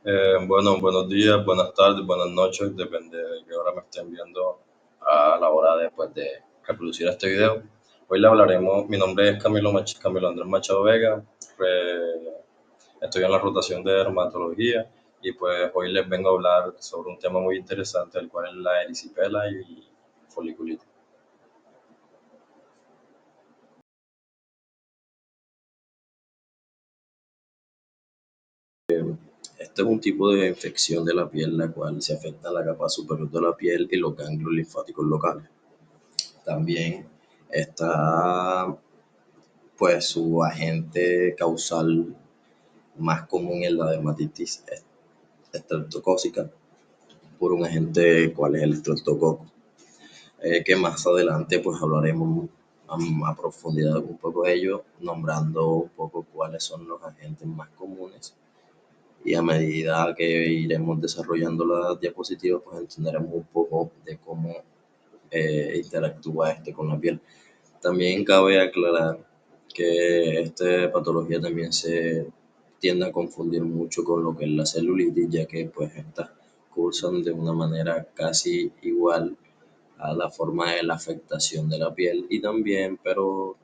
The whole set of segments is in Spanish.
Bueno, buenos días, buenas tardes, buenas noches, depende de qué hora me estén viendo a la hora después de reproducir este video. Hoy le hablaremos, mi nombre es Camilo Andrés Machado Vega, estoy en la rotación de dermatología y pues hoy les vengo a hablar sobre un tema muy interesante, el cual es la erisipela y foliculitis. Este es un tipo de infección de la piel la cual se afecta a la capa superior de la piel y los ganglios linfáticos locales. También está pues su agente causal más común es la dermatitis estreptocócica por un agente cuál es el estreptococo, que más adelante pues hablaremos a profundidad un poco de ello, nombrando un poco cuáles son los agentes más comunes y a medida que iremos desarrollando las diapositivas pues entenderemos un poco de cómo interactúa este con la piel. También cabe aclarar que esta patología también se tiende a confundir mucho con lo que es la celulitis, ya que pues estas cursan de una manera casi igual a la forma de la afectación de la piel y también, pero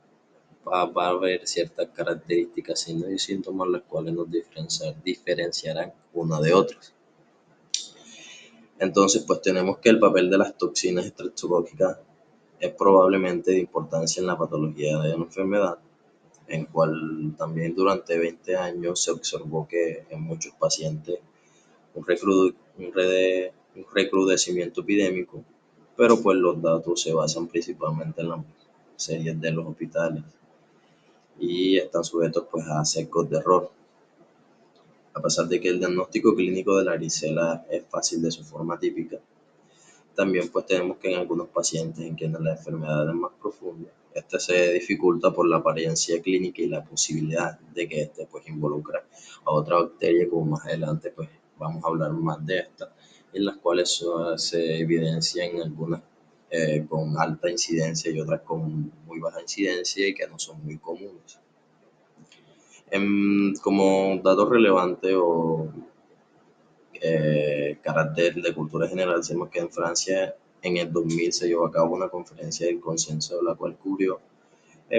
va a haber ciertas características, signos y síntomas las cuales nos diferenciarán una de otras. Entonces, pues tenemos que el papel de las toxinas estreptocócicas es probablemente de importancia en la patología de la enfermedad, en cual también durante 20 años se observó que en muchos pacientes un recrudecimiento epidémico, pero pues los datos se basan principalmente en las series de los hospitales y están sujetos pues a sesgos de error. A pesar de que el diagnóstico clínico de la varicela es fácil de su forma típica, también pues tenemos que en algunos pacientes en quienes la enfermedad es más profunda, este se dificulta por la apariencia clínica y la posibilidad de que este pues involucra a otra bacteria, como más adelante pues vamos a hablar más de esta, en las cuales se evidencian algunas con alta incidencia y otras con muy baja incidencia y que no son muy comunes. Como dato relevante o carácter de cultura general, sabemos que en Francia en el 2000 se llevó a cabo una conferencia del consenso, la cual cubrió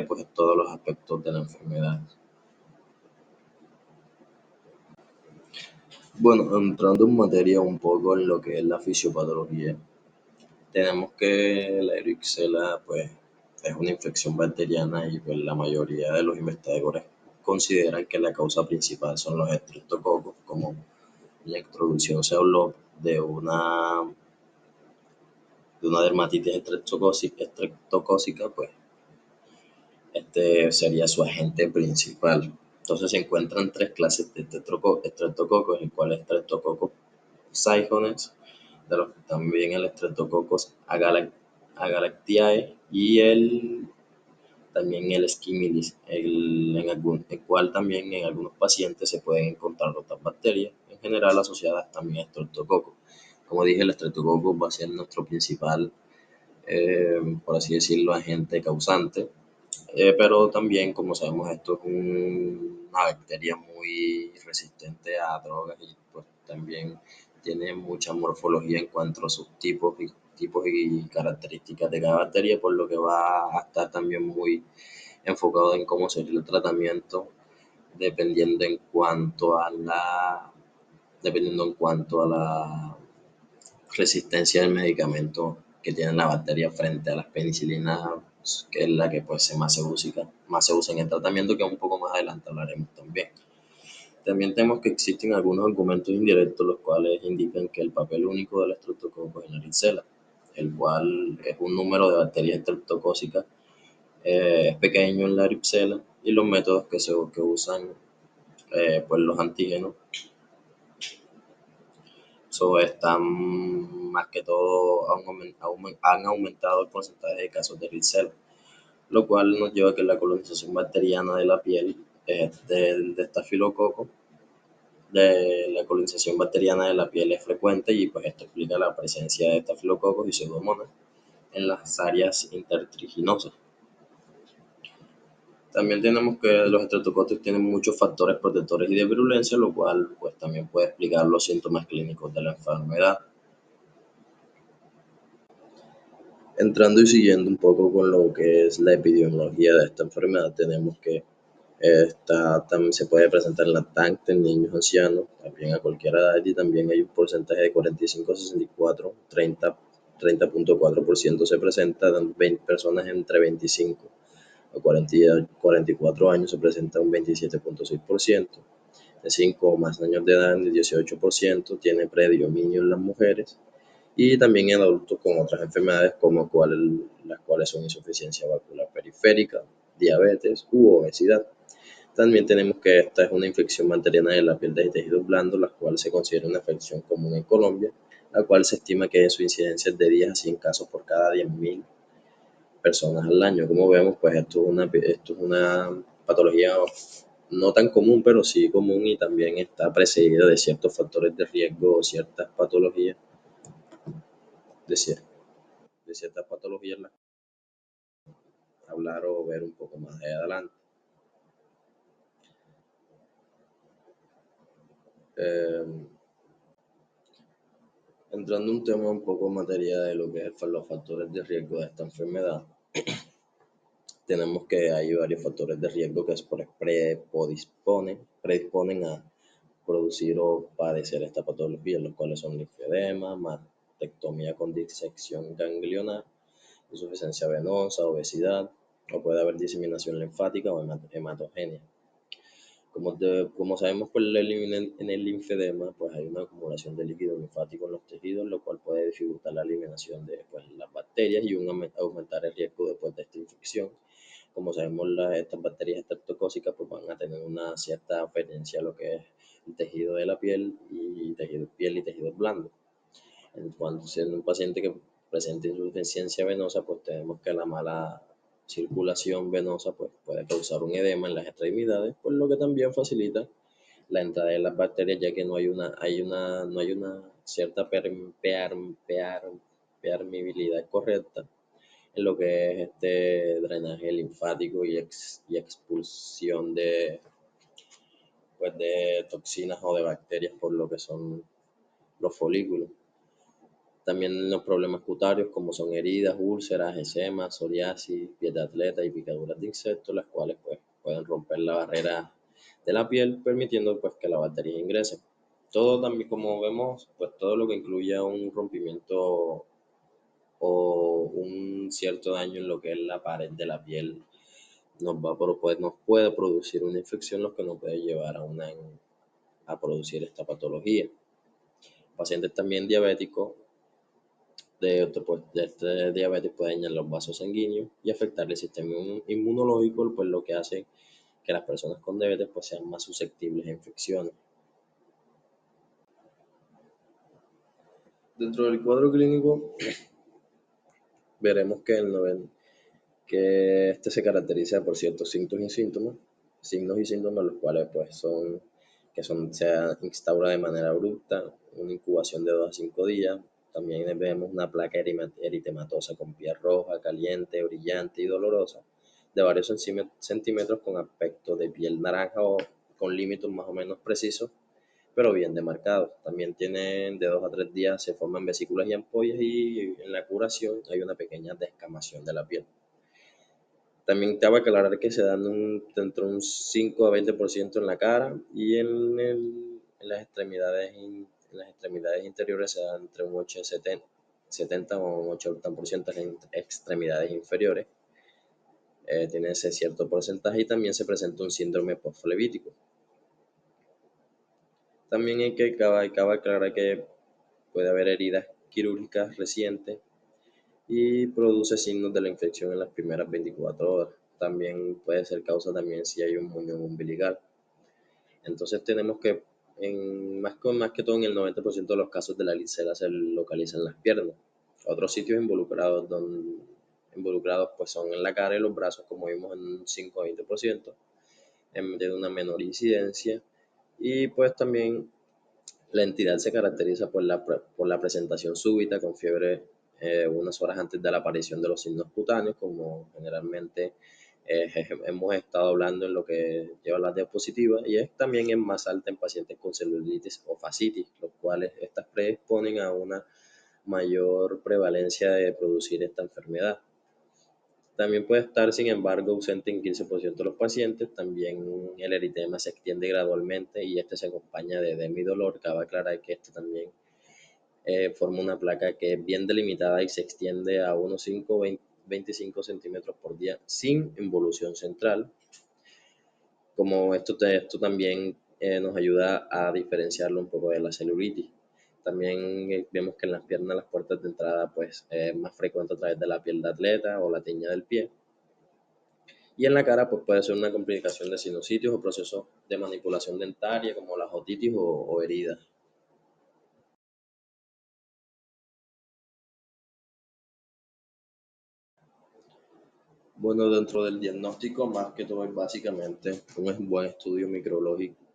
pues, todos los aspectos de la enfermedad. Bueno, entrando en materia un poco en lo que es la fisiopatología, tenemos que la Erisella pues, es una infección bacteriana y pues, la mayoría de los investigadores consideran que la causa principal son los estreptococos, como la introducción se habló de una dermatitis estreptocócica, pues este sería su agente principal. Entonces se encuentran tres clases de estreptococos, el cual es Streptococcus pyogenes, de los que también el Streptococcus agalactiae y también el Schimellus, el cual también en algunos pacientes se pueden encontrar otras bacterias, en general asociadas también a estreptococcus. Como dije, el estreptococcus va a ser nuestro principal, por así decirlo, agente causante. Pero también, como sabemos, esto es una bacteria muy resistente a drogas y pues también tiene mucha morfología en cuanto a sus tipos y características de cada bacteria, por lo que va a estar también muy enfocado en cómo sería el tratamiento, dependiendo en cuanto a la, dependiendo en cuanto a la resistencia del medicamento que tiene la bacteria frente a las penicilinas, que es la que pues más se usa en el tratamiento, que un poco más adelante hablaremos también. También tenemos que existen algunos argumentos indirectos los cuales indican que el papel único del estreptococo es la varicela, el cual es un número de bacterias estreptocócicas es pequeño en la varicela y los métodos que usan pues los antígenos están más que todo han aumentado el porcentaje de casos de varicela, lo cual nos lleva a que la colonización bacteriana de la piel de estafilococo, de la colonización bacteriana de la piel es frecuente y pues esto explica la presencia de estafilococos y pseudomonas en las áreas intertriginosas. También tenemos que los estreptococos tienen muchos factores protectores y de virulencia, lo cual pues también puede explicar los síntomas clínicos de la enfermedad. Entrando y siguiendo un poco con lo que es la epidemiología de esta enfermedad, tenemos que también se puede presentar en lactantes, en niños ancianos, también a cualquier edad, y también hay un porcentaje de 45 a 64, 30.4% se presenta en 20 personas entre 25 a 44 años, se presenta un 27.6%, de 5 o más años de edad, el 18%, tiene predominio en las mujeres, y también en adultos con otras enfermedades como las cuales son insuficiencia vascular periférica, diabetes u obesidad. También tenemos que esta es una infección bacteriana de la piel de tejidos blandos, la cual se considera una infección común en Colombia, la cual se estima que su incidencia es de 10 a 100 casos por cada 10.000 personas al año. Como vemos, pues esto es una patología no tan común, pero sí común, y también está precedida de ciertos factores de riesgo o ciertas patologías, de, cier- de ciertas patologías, las que hablar o ver un poco más adelante. Eh, Entrando en un tema un poco en materia de lo que es los factores de riesgo de esta enfermedad, tenemos que hay varios factores de riesgo que predisponen a producir o padecer esta patología, los cuales son linfedema, mastectomía con disección ganglionar, insuficiencia venosa, obesidad, o puede haber diseminación linfática o hematogenia. Como sabemos, pues en el linfedema pues hay una acumulación de líquido linfático en los tejidos, lo cual puede dificultar la eliminación de pues, las bacterias y aumentar el riesgo después de esta infección. Como sabemos, estas bacterias estreptocócicas pues, van a tener una cierta aferencia a lo que es el tejido de la piel y tejidos blandos. Cuando en un paciente que presenta insuficiencia venosa, pues tenemos que la mala circulación venosa pues, puede causar un edema en las extremidades, pues lo que también facilita la entrada de las bacterias, ya que no hay una cierta permeabilidad correcta en lo que es este drenaje linfático y expulsión pues, de toxinas o de bacterias por lo que son los folículos. También los problemas cutáneos como son heridas, úlceras, eczema, psoriasis, piel de atleta y picaduras de insectos, las cuales pues, pueden romper la barrera de la piel, permitiendo pues, que la bacteria ingrese. Todo también, como vemos, pues todo lo que incluya un rompimiento o un cierto daño en lo que es la pared de la piel nos puede producir una infección, lo que nos puede llevar a producir esta patología. Pacientes también diabéticos de este diabetes puede dañar los vasos sanguíneos y afectar el sistema inmunológico, pues lo que hace que las personas con diabetes pues, sean más susceptibles a infecciones. Dentro del cuadro clínico veremos que este se caracteriza por ciertos signos y síntomas, los cuales pues se instaura de manera abrupta, una incubación de 2 a 5 días. También vemos una placa eritematosa con piel roja, caliente, brillante y dolorosa, de varios centímetros con aspecto de piel naranja o con límites más o menos precisos, pero bien demarcados. También tienen de 2 a 3 días, se forman vesículas y ampollas, y en la curación hay una pequeña descamación de la piel. También cabe aclarar que se dan entre un 5 a 20% en la cara, y en las extremidades interiores se dan entre un 8 a 70 o un 80% en extremidades inferiores. Tiene ese cierto porcentaje, y también se presenta un síndrome postflevítico. También cabe aclarar que puede haber heridas quirúrgicas recientes y produce signos de la infección en las primeras 24 horas. También puede ser causa también si hay un muñón umbilical. Entonces tenemos que, más que todo en el 90% de los casos de la lisera se localizan las piernas. Otros sitios involucrados pues son en la cara y los brazos, como vimos, en un 5 a 20%, de una menor incidencia. Y pues también la entidad se caracteriza por la presentación súbita con fiebre unas horas antes de la aparición de los signos cutáneos, como generalmente hemos estado hablando en lo que lleva las diapositivas, y también es más alta en pacientes con celulitis o fascitis, los cuales estas predisponen a una mayor prevalencia de producir esta enfermedad. También puede estar, sin embargo, ausente en 15% de los pacientes. También el eritema se extiende gradualmente y este se acompaña de edema y dolor. Cabe aclarar que este también forma una placa que es bien delimitada y se extiende a unos 5-25 centímetros por día sin involución central. Como esto también nos ayuda a diferenciarlo un poco de la celulitis. También vemos que en las piernas las puertas de entrada pues es más frecuente a través de la piel de atleta o la tiña del pie. Y en la cara pues puede ser una complicación de sinusitis o procesos de manipulación dentaria como la otitis o heridas. Bueno, dentro del diagnóstico, más que todo es básicamente un buen estudio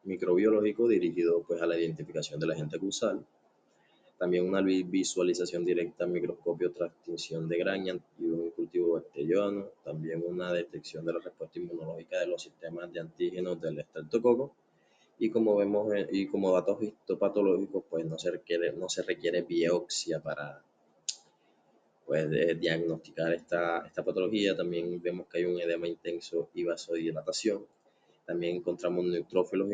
microbiológico dirigido pues a la identificación del agente causal, también una visualización directa en microscopio tras tinción de Granian y un cultivo bacteriano, también una detección de la respuesta inmunológica de los sistemas de antígenos del estreptococo, y como vemos y como datos histopatológicos, pues no se requiere biopsia para pues diagnosticar esta patología. También vemos que hay un edema intenso y vasodilatación. También encontramos neutrófilos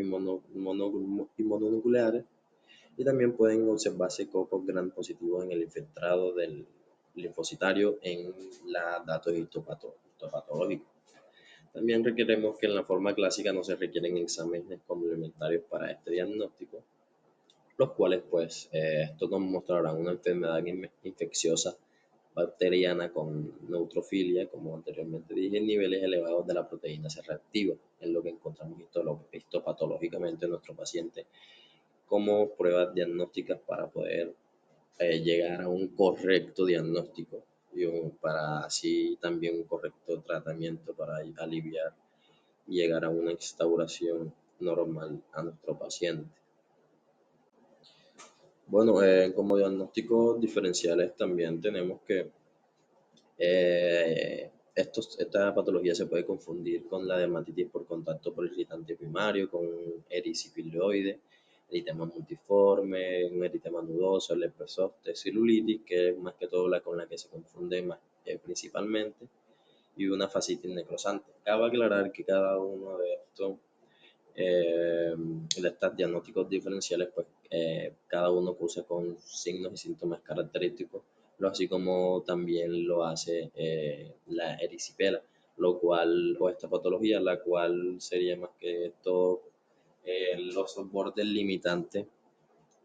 inmunonucleares, y también pueden observarse copos gran positivos en el infiltrado del linfocitario en los datos histopatológicos. También requeremos que en la forma clásica no se requieren exámenes complementarios para este diagnóstico, los cuales pues estos nos mostrarán una enfermedad infecciosa bacteriana con neutrofilia, como anteriormente dije, niveles elevados de la proteína C reactiva, en lo que encontramos histopatológicamente en nuestro paciente como pruebas diagnósticas para poder llegar a un correcto diagnóstico y para así también un correcto tratamiento para aliviar y llegar a una instauración normal a nuestro paciente. Bueno, como diagnósticos diferenciales también tenemos que esta patología se puede confundir con la dermatitis por contacto por irritante primario, con erisipilioide, eritema multiforme, un eritema nudoso, el herpes zóster, celulitis, que es más que todo la con la que se confunde más, principalmente, y una fascitis necrosante. Cabe aclarar que cada uno de estos de estos diagnósticos diferenciales, pues cada uno cursa con signos y síntomas característicos, así como también lo hace la erisipela, lo cual, o esta patología, la cual sería más que todo los bordes limitantes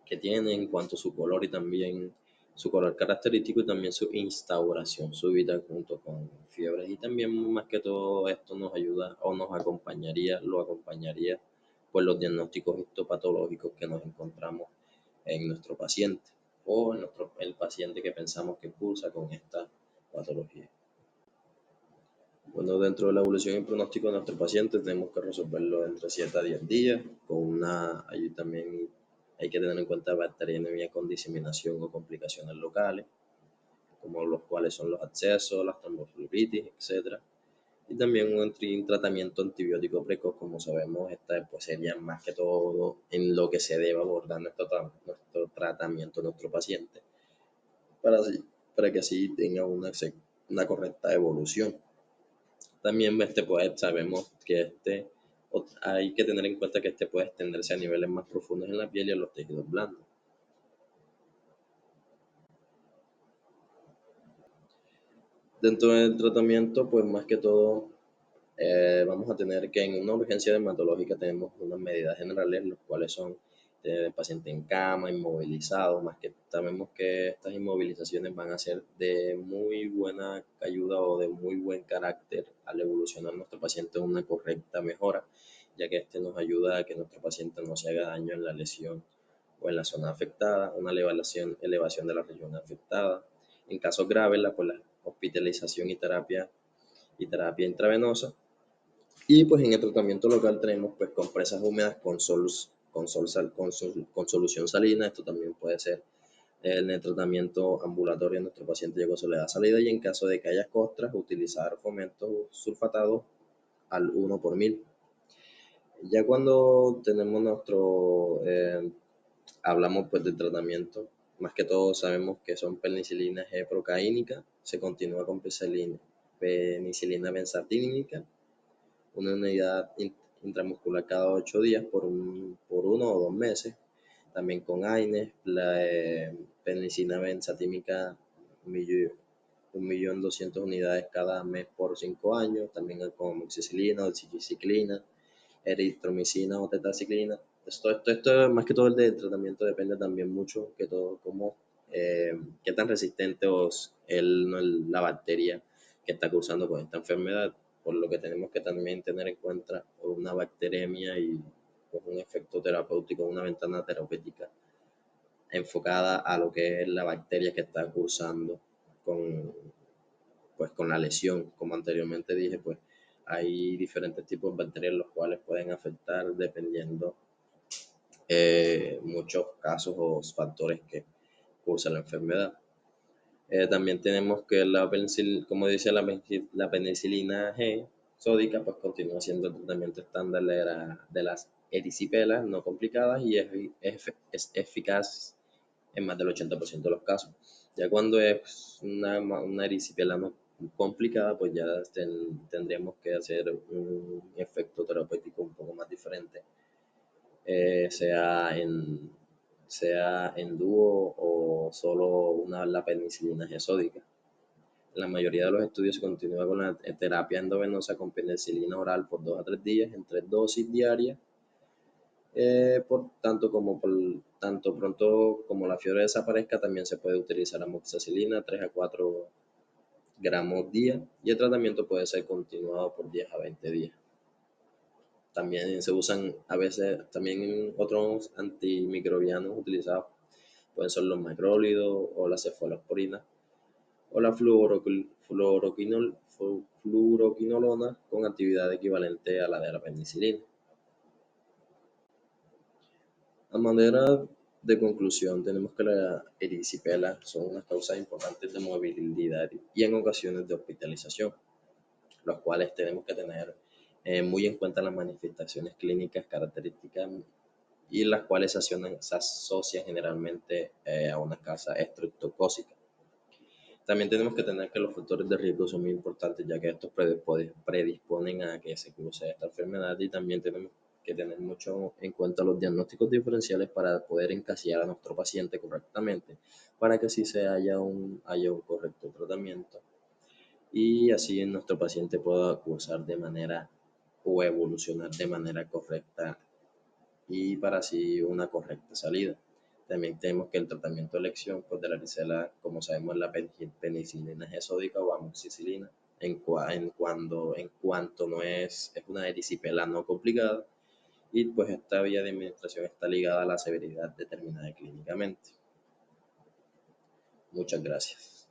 que tiene en cuanto a su color y también su color característico y también su instauración súbita junto con fiebres, y también más que todo esto nos ayuda o lo acompañaría pues los diagnósticos histopatológicos que nos encontramos en nuestro paciente o en el paciente que pensamos que cursa con esta patología. Bueno, dentro de la evolución y pronóstico de nuestro paciente tenemos que resolverlo entre 7 a 10 días, ahí también hay que tener en cuenta bacterianemia con diseminación o complicaciones locales, como los cuales son los abscesos, las tromboflebitis, etc. Y también un tratamiento antibiótico precoz, como sabemos, esta pues sería más que todo en lo que se debe abordar nuestro tratamiento de nuestro paciente, para, para que así tenga una correcta evolución. También pues, sabemos que hay que tener en cuenta que este puede extenderse a niveles más profundos en la piel y en los tejidos blandos. Dentro del tratamiento, pues más que todo, vamos a tener que en una urgencia dermatológica tenemos unas medidas generales, los cuales son tener el paciente en cama, inmovilizado, más que sabemos que estas inmovilizaciones van a ser de muy buena ayuda o de muy buen carácter al evolucionar nuestro paciente en una correcta mejora, ya que este nos ayuda a que nuestro paciente no se haga daño en la lesión o en la zona afectada, una elevación de la región afectada. En casos graves, la hospitalización y terapia intravenosa. Y pues en el tratamiento local tenemos pues compresas húmedas con solución salina. Esto también puede ser en el tratamiento ambulatorio. Nuestro paciente llegó, se le da salida, y en caso de que haya costras, utilizar fomentos sulfatados al 1 por 1000. Ya cuando tenemos hablamos pues del tratamiento, más que todo sabemos que son penicilina G procaínica, se continúa con penicilina benzatínica, una unidad intramuscular cada 8 días por 1 o 2 meses. También con AINES, la penicilina benzatímica, 1.200.000 unidades cada mes por 5 años. También con amoxicilina, oxyciclina, eritromicina o tetraciclina. Esto, más que todo el del tratamiento depende también mucho que todo cómo, qué tan resistente la bacteria que está cursando con esta enfermedad, por lo que tenemos que también tener en cuenta una bacteremia y pues, un efecto terapéutico, una ventana terapéutica enfocada a lo que es la bacteria que está cursando con, pues, con la lesión. Como anteriormente dije, pues hay diferentes tipos de bacterias los cuales pueden afectar dependiendo muchos casos o factores que cursan la enfermedad. También tenemos que como dice la penicilina G sódica, pues continúa siendo el tratamiento estándar de las erisipelas no complicadas y es eficaz en más del 80% de los casos. Ya cuando es una erisipela no complicada, pues ya tendríamos que hacer un efecto terapéutico un poco más diferente, eh, sea en, sea en dúo o solo la penicilina G sódica. En la mayoría de los estudios se continúa con la terapia endovenosa con penicilina oral por 2 a 3 días en 3 dosis diarias. Tanto pronto como la fiebre desaparezca, también se puede utilizar amoxicilina 3 a 4 gramos día y el tratamiento puede ser continuado por 10 a 20 días. También se usan a veces también otros antimicrobianos utilizados, pueden ser los macrólidos o la cefalosporina o la fluoroquinolona con actividad equivalente a la de la penicilina. A manera de conclusión, tenemos que las erisipelas son unas causas importantes de movilidad y en ocasiones de hospitalización, los cuales tenemos que tener muy en cuenta las manifestaciones clínicas características y las cuales se asocian generalmente a una causa estreptocócica. También tenemos que tener que los factores de riesgo son muy importantes, ya que estos predisponen a que se cruce esta enfermedad, y también tenemos que tener mucho en cuenta los diagnósticos diferenciales para poder encasillar a nuestro paciente correctamente, para que así haya un correcto tratamiento y así nuestro paciente pueda cursar de manera o evolucionar de manera correcta y para así una correcta salida. También tenemos que el tratamiento de elección pues, de la varicela, como sabemos, la penicilina G sódica o amoxicilina, en cuanto no es una erisipela no complicada, y pues esta vía de administración está ligada a la severidad determinada clínicamente. Muchas gracias.